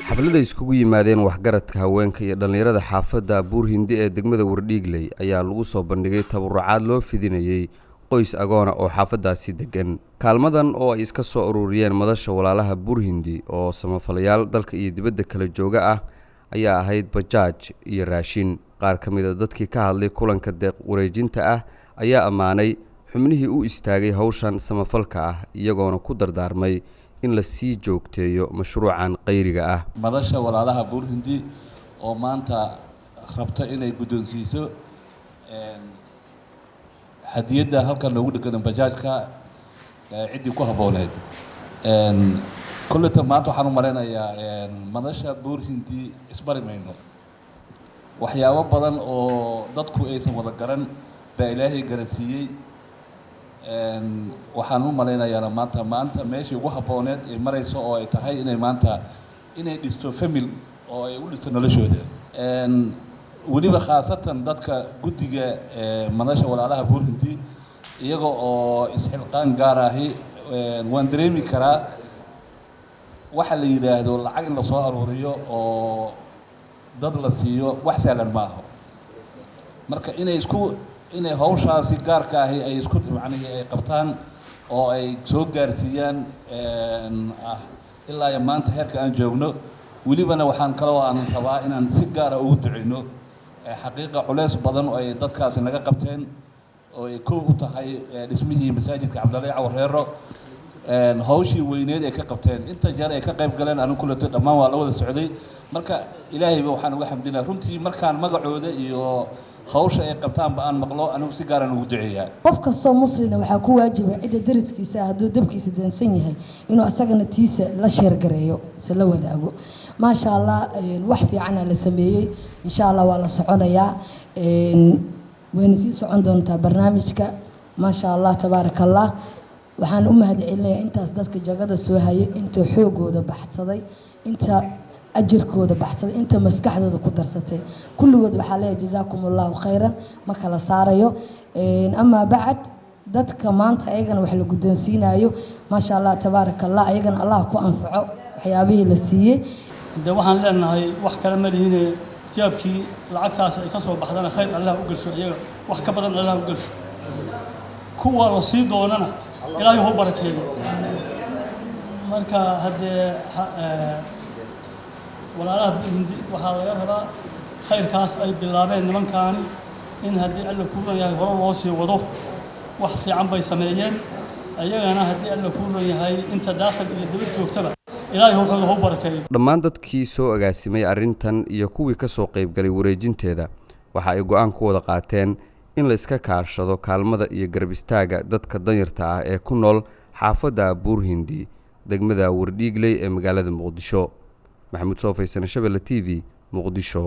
xafladda iskugu yimaadeen waxgaradka haweenka iyo dhalinyarada xaafadda Buurhindi ee degmada Wardhiigley ayaa lagu soo bandhigay tabarucaad loo fidinayay qoys agoona oo xaafadaasi degan. Kaalmadan oo ay iska soo ururiyeen madasha walaalaha Buurhindi oo samafalayaal dalka iyo dibadda kala jooga ah ayaa ahayd bajaaj iyo raashin. Qaar ka mid ah dadkii ka hadlay kulanka deeq wareejinta ah ayaa ammaanay xubnihii u istaagay hawshan samafalka ah iyagoona ku dardaarmay in la sii joogteeyo mashruucan qayriga ah. madasha walaalaha Buurhindi oo maanta rabta inay guddoonsiiso hadiyada halkan loogu dhigan bajaajka cidii ku habooneed. kullata maanta waxaan u maleynayaa madasha Buurhindi isbarimayno waxyaabo badan oo dadku aysan wada garan baa Ilaahay garansiiyay. waxaan u maleynayaa maanta meeshii ugu habooneed ee marayso oo ay tahay inay maanta inay dhisto family oo ay u dhisto noloshooda. weliba khaasatan dadka guddiga madasha walaalaha Buurhindi iyaga oo isxilqaan gaar ahi waan dareemi karaa waxa la yiraahdo lacag in la soo aruuriyo oo dad la siiyo wax sahlan ma aha. marka inay hawshaasi gaarka ahi ay isku macnaheedu ay qabtaan oo ay soo gaarsiiyaan ilaa maanta heerka aan joogno. welibana waxaan kaloo aan rabaa inaan si gaar ah ugu duceyno xaqiiqa culeys badan oo ay dadkaasi naga qabteen oo ay koob u tahay dhismihii masaajidka Cabdalaahi Cawareero. hawshii weyneed ay ka qabteen inta jeer ay ka qayb galeen anigu kullata dhammaan waa la wada socday. marka ilaahayba waxaan uga xamdinaa runtii markaan magacooda iyo hawsha ay qabtaan baan maqlo anigu si gaar ah ugu duceeyaa. qof kasta muslim waxa ku waajiba cid dariskiisa hadduu dabkiisa dansan yahay inuu asagana tiisa la sheer gareeyo si la wadaago. ma sha Allah wax fiican la sameeyay insha Allah waa la soconayaa wayna sii socon doontaa barnaamijka. ma sha Allah tabarakallah. waxaan u mahadcelinayaa intaas dadka jagada soo hayay inta xoogooda baxsaday inta ajirkooda baxsaday inta maskaxdooda ku darsatay kulligood waxaa leeyahay jazaakumullahu khayran ma kala saarayo. ama bacad dadka maanta ayagana wax la guddoonsiinayo ma sha Allah tabarakallah ayagana Allah ku anfaco waxyaabihii la siiyay. waxaan leenahay wax kale ma lihiin jaabkii lacagtaas ay ka soo baxdana khayr Allah u galsho iyaga wax ka badan Allah u galsho kuwa la sii doonana ilaahay uu barakeeyo. marka hadee walaalaha Buurhindi waxaa laga rabaa khayrkaas ay bilaabeen nimankaani in haddii alla ku leeyahay hore loo sii wado wax fiican bay sameeyeen ayagana haddii alla ku leeyahay inta daaqad iyo dibad joogtaba ilaahay wuxuu barakeeyo. dhammaan dadkii soo agaasimay arrintan iyo kuwii ka soo qayb galay wareejinteeda waxa ay go'aan ku wada qaateen in la iska kaashado kaalmada iyo garab istaaga dadka danyarta ah ee ku nool xaafadda Buurhindi degmada Wardhiigley ee magaalada Muqdisho. maxamuud soo faysan Shabelle TV Muqdisho.